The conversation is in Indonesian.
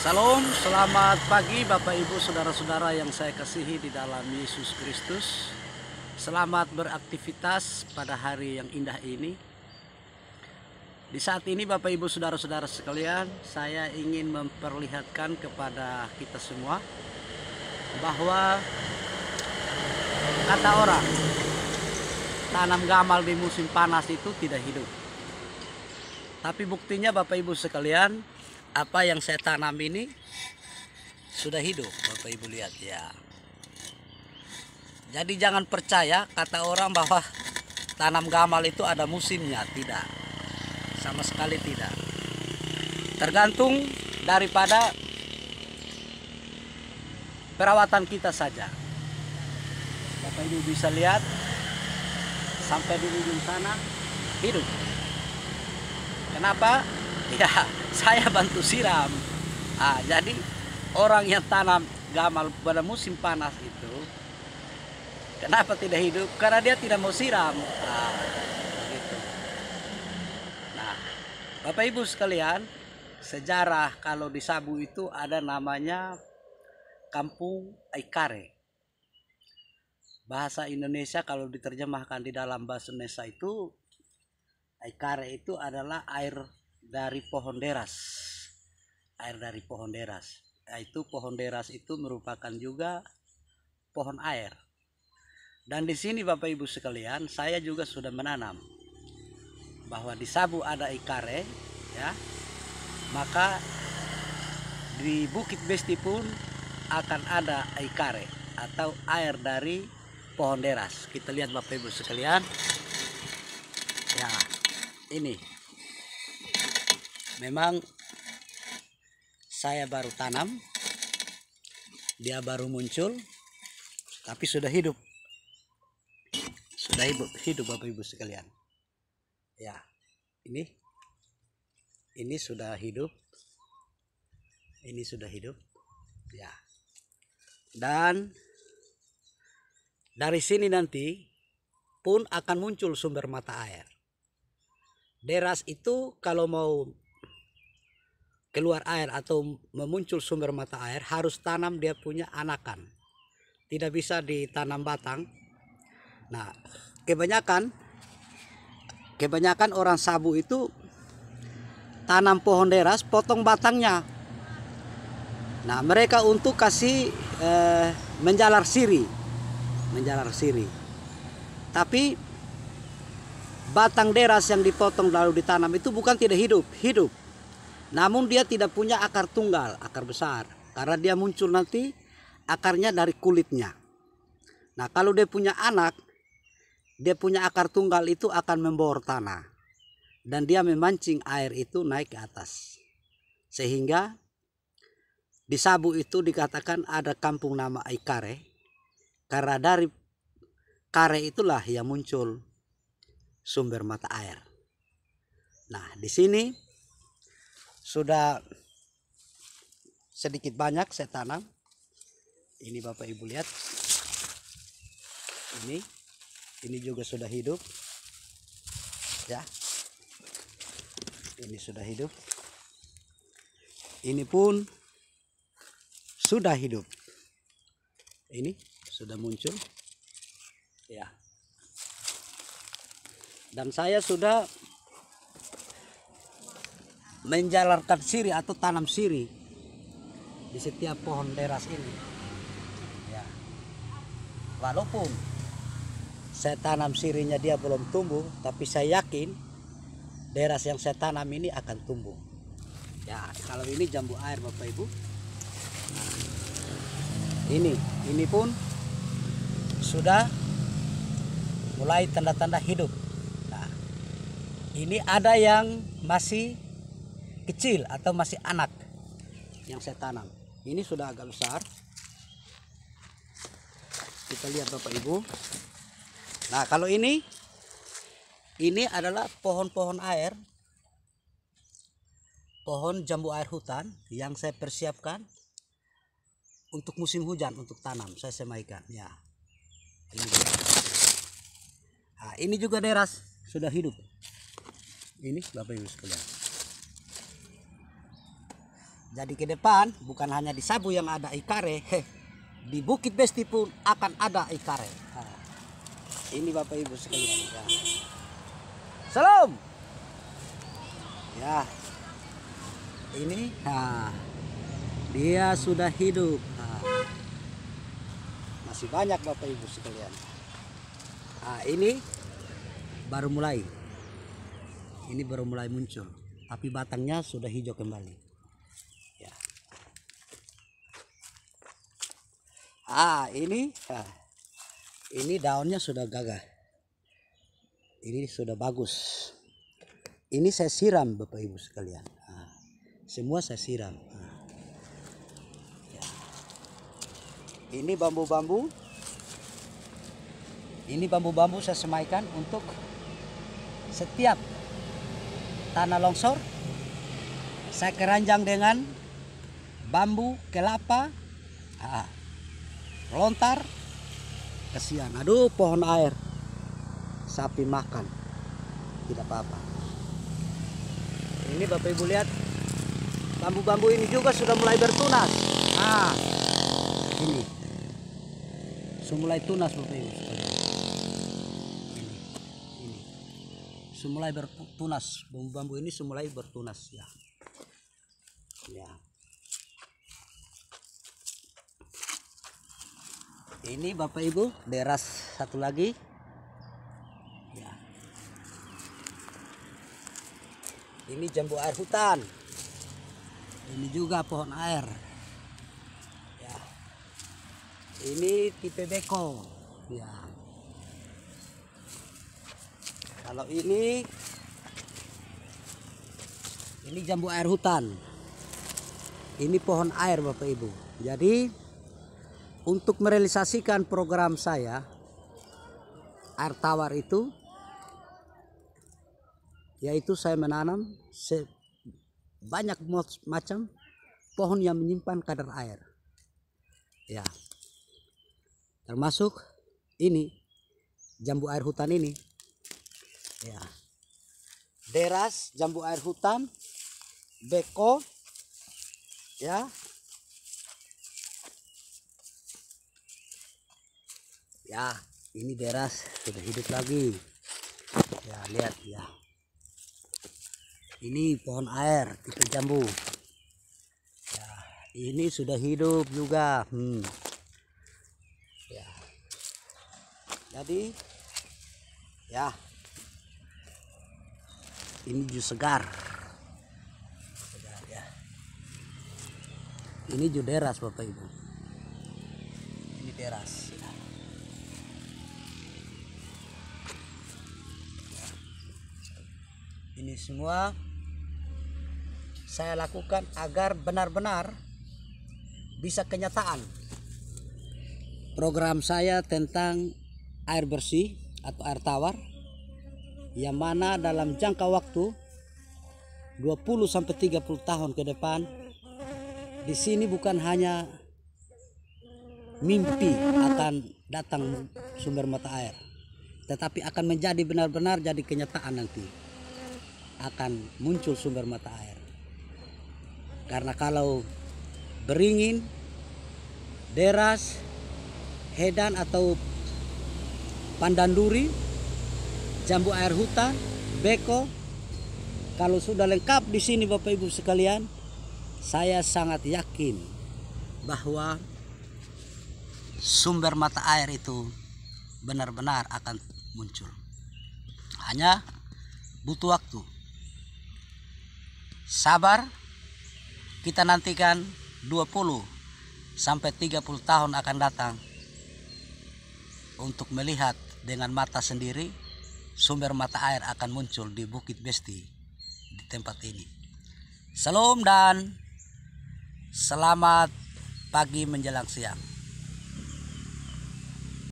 Salam, selamat pagi Bapak Ibu Saudara-saudara yang saya kasihi di dalam Yesus Kristus. Selamat beraktivitas pada hari yang indah ini. Di saat ini Bapak Ibu Saudara-saudara sekalian, saya ingin memperlihatkan kepada kita semua bahwa kata orang, tanam gamal di musim panas itu tidak hidup. Tapi buktinya Bapak Ibu sekalian, apa yang saya tanam ini sudah hidup. Bapak Ibu lihat ya. Jadi jangan percaya kata orang bahwa tanam gamal itu ada musimnya. Tidak, sama sekali tidak. Tergantung daripada perawatan kita saja. Bapak Ibu bisa lihat sampai di ujung sana hidup. Kenapa? Ya, saya bantu siram. Jadi orang yang tanam gamal pada musim panas itu, kenapa tidak hidup? Karena dia tidak mau siram. Gitu. Nah, Bapak Ibu sekalian, sejarah kalau di Sabu itu ada namanya Kampung Aikare. Bahasa Indonesia kalau diterjemahkan di dalam bahasa Indonesia itu, Aikare itu adalah air dari pohon deras. Air dari pohon deras. Yaitu pohon deras itu merupakan juga pohon air. Dan di sini Bapak Ibu sekalian, saya juga sudah menanam bahwa di Sabu ada Aikare, ya. Maka di Bukit Besti pun akan ada Aikare atau air dari pohon deras. Kita lihat Bapak Ibu sekalian. Ya, ini memang saya baru tanam, dia baru muncul, tapi sudah hidup. Sudah hidup Bapak Ibu sekalian. Ya, ini sudah hidup. Ini sudah hidup. Ya. Dan dari sini nanti pun akan muncul sumber mata air. Deras itu kalau mau keluar air atau memuncul sumber mata air harus tanam dia punya anakan. Tidak bisa ditanam batang. Nah, kebanyakan orang Sabu itu tanam pohon deras, potong batangnya. Nah, mereka untuk kasih menjalar siri. Tapi batang deras yang dipotong lalu ditanam itu bukan tidak hidup. Namun dia tidak punya akar tunggal, akar besar. Karena dia muncul nanti akarnya dari kulitnya. Nah, kalau dia punya anak, dia punya akar tunggal itu akan membor tanah. Dan dia memancing air itu naik ke atas. Sehingga di Sabu itu dikatakan ada kampung nama Aikare. Karena dari kare itulah yang muncul sumber mata air. Nah, di sini sudah sedikit banyak saya tanam. Ini Bapak Ibu lihat. Ini juga sudah hidup. Ya. Ini sudah hidup. Ini pun sudah hidup. Ini sudah muncul. Ya. Dan saya sudah menjalarkan siri atau tanam siri di setiap pohon deras ini. Ya. Walaupun saya tanam sirinya dia belum tumbuh, tapi saya yakin deras yang saya tanam ini akan tumbuh. Ya, kalau ini jambu air Bapak Ibu. Nah, ini pun sudah mulai tanda-tanda hidup. Nah, ini ada yang masih kecil atau masih anak yang saya tanam. Ini sudah agak besar. Kita lihat Bapak Ibu. Nah, kalau ini adalah pohon-pohon air, pohon jambu air hutan yang saya persiapkan untuk musim hujan untuk tanam. Saya semaikan. Ya. Ini juga deras sudah hidup. Ini Bapak Ibu sekalian. Jadi ke depan bukan hanya di Sabu yang ada ikare, di Bukit Besti pun akan ada ikare. Nah, ini Bapak Ibu sekalian. Ya. Salam. Ya, ini, nah, dia sudah hidup. Nah, masih banyak Bapak Ibu sekalian. Nah, ini baru mulai. Ini baru mulai muncul, tapi batangnya sudah hijau kembali. Ya. Ini daunnya sudah gagah. Ini sudah bagus. Ini saya siram Bapak Ibu sekalian. Nah, semua saya siram. Nah. Ya. Ini bambu-bambu. Ini bambu-bambu saya semaikan untuk setiap tanah longsor. Saya keranjang dengan bambu, kelapa, lontar. Kasihan, aduh pohon air. Sapi makan. Tidak apa-apa. Ini Bapak Ibu lihat. Bambu-bambu ini juga sudah mulai bertunas. Nah, ini. Sudah mulai tunas Bapak Ibu. Mulai bertunas, bambu-bambu ini mulai bertunas ya. Ya. Ini Bapak Ibu deras satu lagi. Ya. Ini jambu air hutan. Ini juga pohon air. Ya. Ini tipe beko. Ya. Kalau ini jambu air hutan. Ini pohon air Bapak Ibu. Jadi untuk merealisasikan program saya air tawar itu, yaitu saya menanam banyak macam pohon yang menyimpan kadar air. Ya. Termasuk ini jambu air hutan ini. Ya, deras, jambu air hutan, beko, ya, ya, ini deras sudah hidup lagi, ya lihat ya, ini pohon air tipe jambu, ya, ini sudah hidup juga, ya, jadi, ya. Ini jus segar. Ya. Ini jus deras Bapak Ibu. Ini deras. Ya. Ini semua saya lakukan agar benar-benar bisa kenyataan program saya tentang air bersih atau air tawar, yang mana dalam jangka waktu 20-30 tahun ke depan di sini bukan hanya mimpi akan datang sumber mata air, tetapi akan menjadi benar-benar jadi kenyataan nanti akan muncul sumber mata air. Karena kalau beringin, deras, hedan atau pandan duri, jambu air hutan, beko, kalau sudah lengkap di sini Bapak Ibu sekalian, saya sangat yakin bahwa sumber mata air itu benar-benar akan muncul. Hanya butuh waktu. Sabar, kita nantikan 20-30 tahun akan datang untuk melihat dengan mata sendiri sumber mata air akan muncul di Bukit Besti di tempat ini. Salam dan selamat pagi menjelang siang.